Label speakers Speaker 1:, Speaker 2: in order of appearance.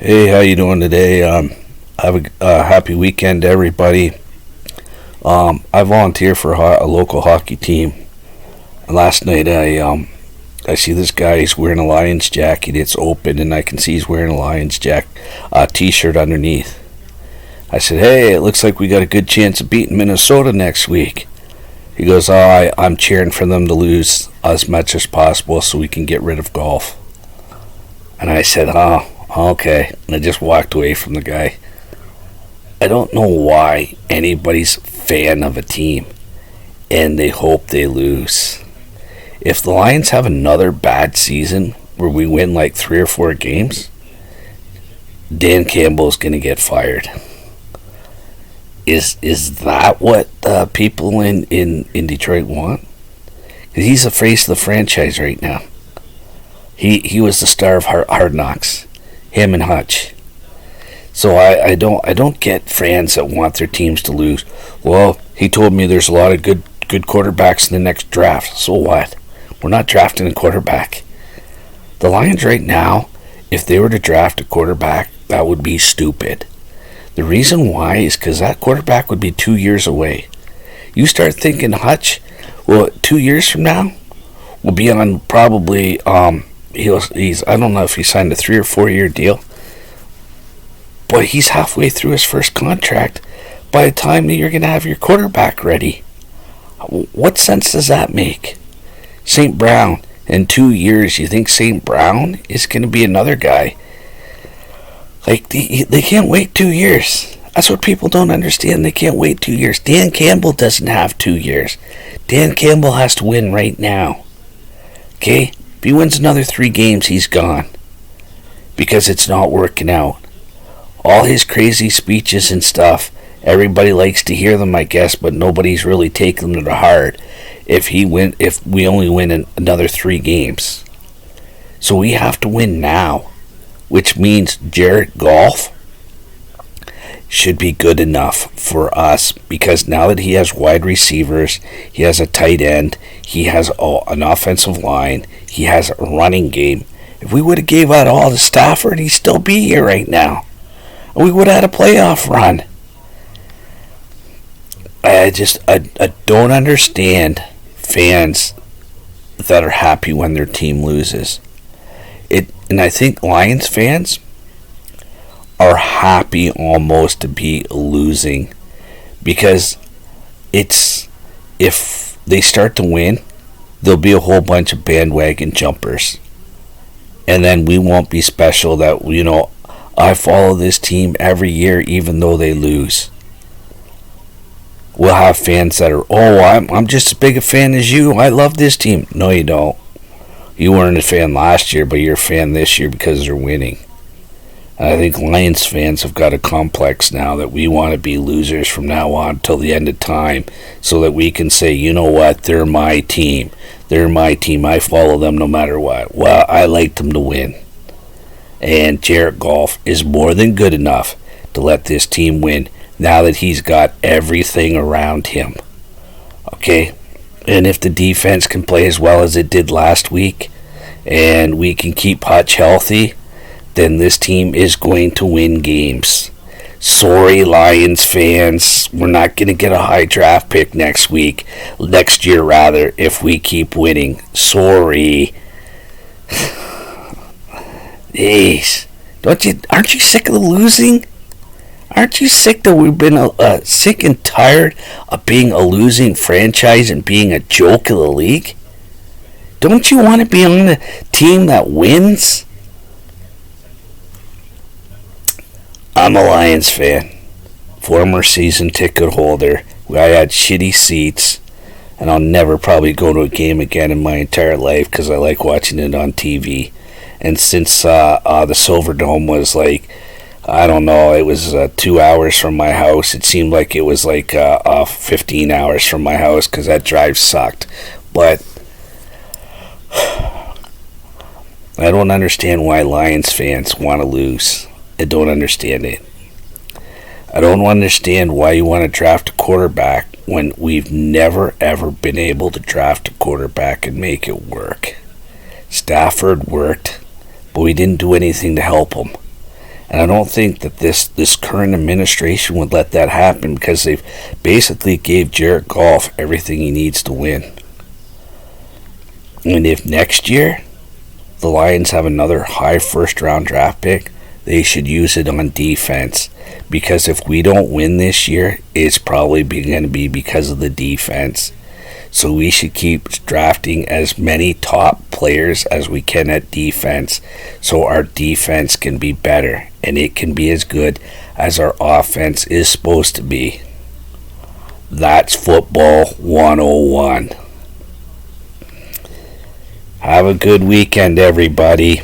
Speaker 1: Hey, how you doing today? Have a happy weekend, everybody. I volunteer for a local hockey team. And last night, I see this guy. He's wearing a Lions jacket. It's open, and I can see he's wearing a Lions T-shirt underneath. I said, "Hey, it looks like we got a good chance of beating Minnesota next week." He goes, I'm cheering for them to lose as much as possible so we can get rid of Goff." And I said, "Oh, okay." And I just walked away from the guy. I don't know why anybody's a fan of a team and they hope they lose. If the Lions have another bad season where we win like 3 or 4 games, Dan Campbell's going to get fired. Is that what people in Detroit want? 'Cause he's the face of the franchise right now. He was the star of Hard Knocks. Him and Hutch. So I don't get fans that want their teams to lose. Well, he told me there's a lot of good quarterbacks in the next draft. So what? We're not drafting a quarterback. The Lions right now, if they were to draft a quarterback, that would be stupid. The reason why is because that quarterback would be 2 years away. You start thinking Hutch, well, 2 years from now, will be on probably he's I don't know if he signed a 3 or 4 year deal, but he's halfway through his first contract by the time that you're going to have your quarterback ready. What sense does that make? St. Brown, in 2 years, you think St. Brown is going to be another guy? Like, they can't wait 2 years. That's what people don't understand. They can't wait 2 years. Dan Campbell doesn't have 2 years. Dan Campbell has to win right now. Okay? If he wins another 3 games, he's gone. Because it's not working out. All his crazy speeches and stuff, everybody likes to hear them, I guess, but nobody's really taking them to heart if we only win another 3 games. So we have to win now, which means Jared Goff should be good enough for us, because now that he has wide receivers, he has a tight end, he has an offensive line, he has a running game. If we would have gave out all to Stafford, he'd still be here right now. We would have had a playoff run. I don't understand fans that are happy when their team loses. And I think Lions fans are happy almost to be losing, because if they start to win, there'll be a whole bunch of bandwagon jumpers, and then we won't be special that I follow this team every year even though they lose. We'll have fans that are, I'm just as big a fan as you. I love this team. No, you don't. You weren't a fan last year, but you're a fan this year because they're winning. And I think Lions fans have got a complex now that we want to be losers from now on till the end of time, so that we can say, you know what, they're my team. They're my team. I follow them no matter what. Well, I like them to win. And Jared Goff is more than good enough to let this team win now that he's got everything around him. Okay? And if the defense can play as well as it did last week, and we can keep Hutch healthy, then this team is going to win games. Sorry, Lions fans, we're not going to get a high draft pick next year rather, if we keep winning. Sorry. Jeez. Aren't you sick of the losing? Aren't you sick that we've been sick and tired of being a losing franchise and being a joke of the league? Don't you want to be on the team that wins? I'm a Lions fan, former season ticket holder. I had shitty seats, and I'll never probably go to a game again in my entire life because I like watching it on TV. And since the Silver Dome was like, I don't know, it was 2 hours from my house. It seemed like it was like 15 hours from my house because that drive sucked. But I don't understand why Lions fans want to lose. I don't understand it. I don't understand why you want to draft a quarterback when we've never ever been able to draft a quarterback and make it work. Stafford worked, but we didn't do anything to help him. And I don't think that this current administration would let that happen, because they've basically gave Jared Goff everything he needs to win. And if next year the Lions have another high first round draft pick, they should use it on defense. Because if we don't win this year, it's probably going to be because of the defense. So we should keep drafting as many top players as we can at defense, so our defense can be better and it can be as good as our offense is supposed to be. That's football 101. Have a good weekend, everybody.